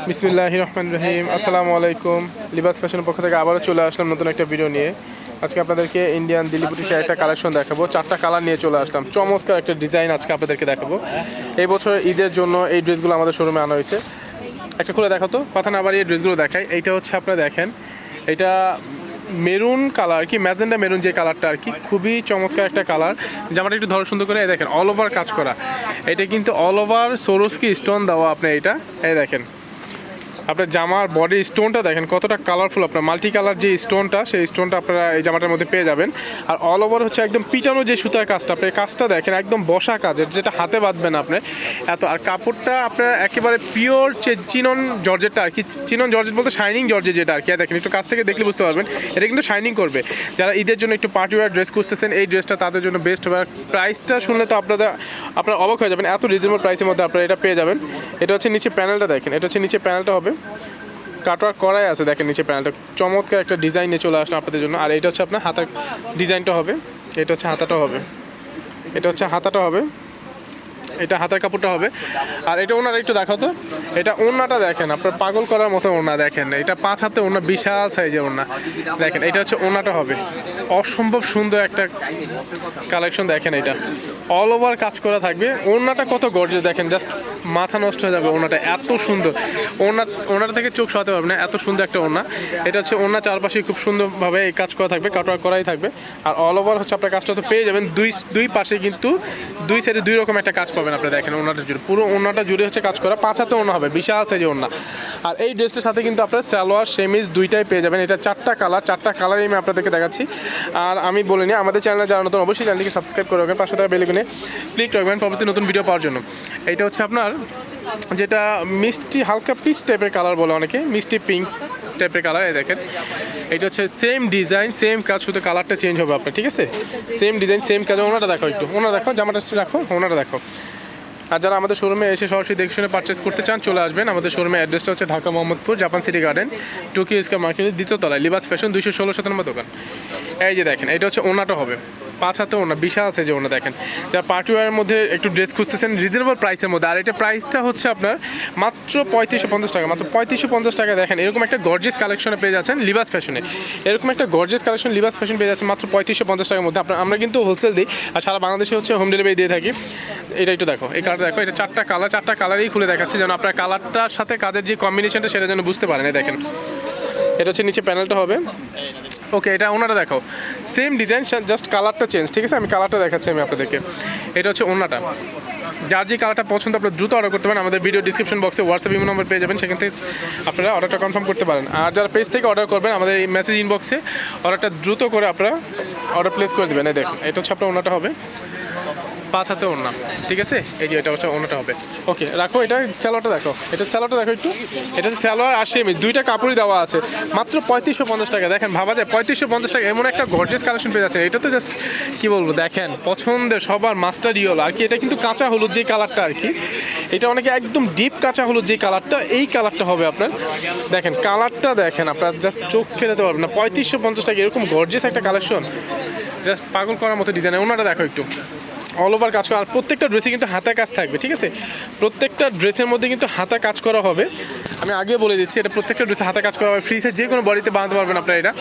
বিসমিল্লাহির রহমানির রহিম। আসসালামু আলাইকুম। লিবাস ফ্যাশনের পক্ষ থেকে আবারও চলে আসলাম নতুন একটা ভিডিও নিয়ে। আজকে আপনাদেরকে ইন্ডিয়ান দিল্লি বুটিকের একটা কালেকশন দেখাবো। 4টা কালার নিয়ে চলে আসলাম। চমৎকার একটা ডিজাইন আজকে আপনাদেরকে দেখাবো। এই বছর ঈদের জন্য এই ড্রেসগুলো আমাদের শোরুমে আনা হয়েছে। একটা খুলে দেখো তো, কথা না বাড়িয়ে ড্রেসগুলো দেখাই। এইটা হচ্ছে আপনারা দেখেন, এটা মেরুন কালার, কি ম্যাজেন্ডা মেরুন যে কালারটা আর কি, খুবই চমৎকার একটা কালার। জামাটা একটু ধরো সুন্দর করে, এই দেখেন অল ওভার কাজ করা। এটা কিন্তু অল ওভার সোরোস্কি স্টোন দেওয়া আপনি, এটা এই দেখেন আপনার জামার বডি স্টোনটা দেখেন কতটা কালারফুল। আপনার মাল্টি কালার যে স্টোনটা, সেই স্টোনটা আপনারা এই জামাটার মধ্যে পেয়ে যাবেন। আর অল ওভার হচ্ছে একদম পিটানো যে সুতার কাজটা, আপনি কাজটা দেখেন একদম বসা কাজের, যেটা হাতে বাঁধবেন আপনি এত। আর কাপড়টা আপনার একেবারে পিওর চিনন জর্জেটটা আর কি। চিনন জর্জেট বলতে শাইনিং জর্জেট যেটা আর কি। দেখেন একটু কাছ থেকে দেখলে বুঝতে পারবেন, এটা কিন্তু শাইনিং করবে। যারা ঈদের জন্য একটু পার্টি ওয়্যার ড্রেস খুঁজতেছেন, এই ড্রেসটা তাদের জন্য বেস্ট হবে। আর প্রাইসটা শুনলে তো আপনারা অবাক হয়ে যাবেন, এত রিজনেবল প্রাইসের মধ্যে আপনারা এটা পেয়ে যাবেন। এটা হচ্ছে নিচে প্যানেলটা দেখেন, এটা হচ্ছে নিচে প্যানেলটা হবে কাটওয়ার্ক করাই আছে, দেখেন নিচে প্যানেলটা চমৎকার একটা ডিজাইনে চলে আসলো আপনাদের জন্য। আর এটা হচ্ছে আপনার হাতার ডিজাইনটা হবে, এটা হচ্ছে হাতাটা হবে, এটা হচ্ছে হাতাটা হবে, এটা হাতার কাপড়টা হবে। আর এটা ওনারা একটু দেখাও তো, এটা ওড়নাটা দেখেন আপনার পাগল করার মতো ওড়না। দেখেন এটা 5 হাতে ওড়না, বিশাল সাইজের ওড়না। দেখেন এটা হচ্ছে ওড়নাটা হবে, অসম্ভব সুন্দর একটা কালেকশন। দেখেন এটা অল ওভার কাজ করা থাকবে। ওড়নাটা কত গর্জিয়াস দেখেন, জাস্ট মাথা নষ্ট হয়ে যাবে। ওড়নাটা এত সুন্দর, ওড়নাটা থেকে চোখ সরাতে পারবে না, এত সুন্দর একটা ওড়না। এটা হচ্ছে ওড়না চারপাশে খুব সুন্দরভাবে এই কাজ করা থাকবে, কাটওয়ার্ক করাই থাকবে। আর অল ওভার হচ্ছে আপনার কাজটা তো পেয়ে যাবেন। দুই পাশে কিন্তু দুই সাইডে দুই রকম একটা কাজ পাবেন আপনি। দেখেন ওড়নাটা জুড়ে, পুরো ওড়নাটা জুড়ে হচ্ছে কাজ করা। 5 হাতে ওড়না হবে, বিশাল সাইজের ওড়না। আর এই ড্রেসটার সাথে কিন্তু আপনার সালোয়ার সেমিজ দুইটাই পেয়ে যাবেন। এটা 4টা কালার, 4টা কালারই আমি আপনাদেরকে দেখাচ্ছি। আর আমি বলিনি, আমাদের চ্যানেলে যারা নতুন অবশ্যই চ্যানেলটিকে সাবস্ক্রাইব করে রাখবেন, পাশে থাকা বেল আইকনে ক্লিক রাখবেন পরবর্তী নতুন ভিডিও পাওয়ার জন্য। এটা হচ্ছে আপনার যেটা মিষ্টি হালকা পিচ টাইপের কালার বলে অনেকে, মিষ্টি পিঙ্ক টাইপের কালার। এই দেখেন এটা হচ্ছে সেম ডিজাইন সেম কাজ, শুধু কালারটা চেঞ্জ হবে আপনার, ঠিক আছে? সেম ডিজাইন সেম কাজ। ওনাটা দেখো, একটু ওনারা দেখো, জামাটা রাখো, ওনারা দেখো। আর যারা আমাদের শোরুমে এসে সরাসরি দেখে শুনে পারচেস করতে চান, চলে আসবেন। আমাদের শোরুমের অ্যাড্রেসটা হচ্ছে Dhaka Mohammadpur Japan city garden, Tokyo square মার্কেটের 2য় তলায়, লিবাস ফ্যাশন 216 নম্বর দোকান। এই যে দেখেন এটা হচ্ছে ওনাটা হবে, 5 হাতে ওনা, বিশাল আছে যে ওনা। দেখেন যারা পার্টি ওয়্যারের মধ্যে একটু ড্রেস খুঁজতেছেন রিজনেবল প্রাইসের মধ্যে, আর এটা প্রাইসটা হচ্ছে আপনার মাত্র 3550 টাকা, মাত্র 3550 টাকা। দেখেন এরকম একটা গর্জিয়াস কালেকশনে পেয়ে যাচ্ছেন লিবাস ফ্যাশনে। এরকম একটা গর্জিয়াস কালেকশন লিবাস ফ্যাশন পেয়ে যাচ্ছেন মাত্র 3550 টাকার মধ্যে। আমরা কিন্তু হোলসেল দিই, আর সারা বাংলাদেশে হচ্ছে হোম ডেলিভারি দিয়ে থাকি। এটা একটু দেখো, এই কালারটা দেখো, এটা 4টা কালার, 4টা কালারই খুলে দেখাচ্ছি যেন আপনার কালারটার সাথে কাজের যে কম্বিনেশনটা সেটা যেন বুঝতে পারেন। দেখেন এটা হচ্ছে নিচে প্যানেলটা হবে। ওকে, এটা ওনাটা দেখো, সেম ডিজাইন, জাস্ট কালারটা চেঞ্জ, ঠিক আছে? আমি কালারটা দেখাচ্ছি আমি আপনাদেরকে। এটা হচ্ছে ওনাটা, যার যে কালারটা পছন্দ আপনারা দ্রুত অর্ডার করতে পারেন। আমাদের ভিডিও ডিসক্রিপশন বক্সে হোয়াটসঅ্যাপ ইমো নম্বর পেয়ে যাবেন, সেখান থেকে আপনারা অর্ডারটা কনফার্ম করতে পারেন। আর যারা পেজ থেকে অর্ডার করবেন, আমাদের এই মেসেজ ইনবক্সে অর্ডারটা দ্রুত করে আপনারা অর্ডার প্লেস করে দেবেন। এই দেখুন এটা হচ্ছে আপনার ওনাটা হবে, 5 হাতে ওড়না, ঠিক আছে? এই যে এটা হচ্ছে ওড়নাটা হবে। ওকে রাখো, এটা স্যালোয়ারটা দেখো, এটা স্যালোয়ারটা দেখো একটু। এটা হচ্ছে স্যালোয়ার আর সেমিজ দুইটা কাপড়ই দেওয়া আছে, মাত্র 3550 টাকা। দেখেন ভাবা যায় 3550 টাকা এমন একটা গর্জিয়াস কালেকশন পেয়ে যাচ্ছে। এটা তো জাস্ট কি বলবো, দেখেন পছন্দের সবার মাস্টার ইয়েল আর কি। এটা কিন্তু কাঁচা হলুদ যে কালারটা আর কি, এটা অনেকে একদম ডিপ কাঁচা হলুদ যে কালারটা, এই কালারটা হবে আপনার। দেখেন কালারটা দেখেন, আপনার জাস্ট চোখ ফেরাতে পারবেন না। 3550 টাকা এরকম গর্জিয়াস একটা কালেকশন, জাস্ট পাগল করার মতো ডিজাইন। ওনাটা দেখো একটু, অল ওভার কাজ করা। আর প্রত্যেকটা ড্রেসে কিন্তু হাতা কাজ থাকবে, ঠিক আছে? প্রত্যেকটা ড্রেসের মধ্যে কিন্তু হাতা কাজ করা হবে। আমি আগে বলে দিচ্ছি, এটা প্রত্যেকটা ড্রেসে হাতা কাজ করা হবে। ফ্রিজে যে কোনো বডিতে বানাতে পারবেন আপনারা।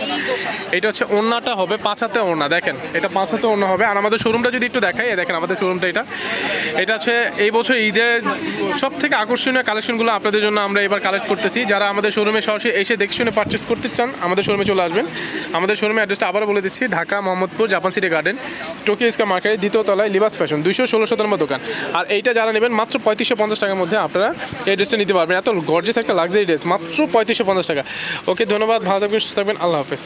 এটা হচ্ছে ওড়নাটা হবে, 5 হাতে ওড়না। দেখেন এটা 5 হাতে ওড়না হবে। আর আমাদের শোরুমটা যদি একটু দেখাই, দেখেন আমাদের শোরুমটা এটা হচ্ছে এই বছর ঈদের সব থেকে আকর্ষণীয় কালেকশনগুলো আপনাদের জন্য আমরা এবার কালেক্ট করতেছি। যারা আমাদের শোরুমে সরাসরি এসে দেখে শুনে পারচেস করতে চান, আমাদের শোরুমে চলে আসবেন। আমাদের শোরুমের অ্যাড্রেসটা আবারও বলে দিচ্ছি, Dhaka Mohammadpur Japan city garden, Tokyo square মার্কেটের 2য় তলায়, লিবাস ফ্যাশন 216 নম্বর দোকান। আর এইটা যারা নেবেন মাত্র 3550 টাকার মধ্যে আপনারা এই ড্রেসটা নিতে পারবেন। এত গর্জিয়াস একটা লাক্সারি ড্রেস, মাত্র 3550 টাকা। ওকে ধন্যবাদ, ভালো থাকবেন, সুস্থ থাকবেন, আল্লাহ হাফেজ।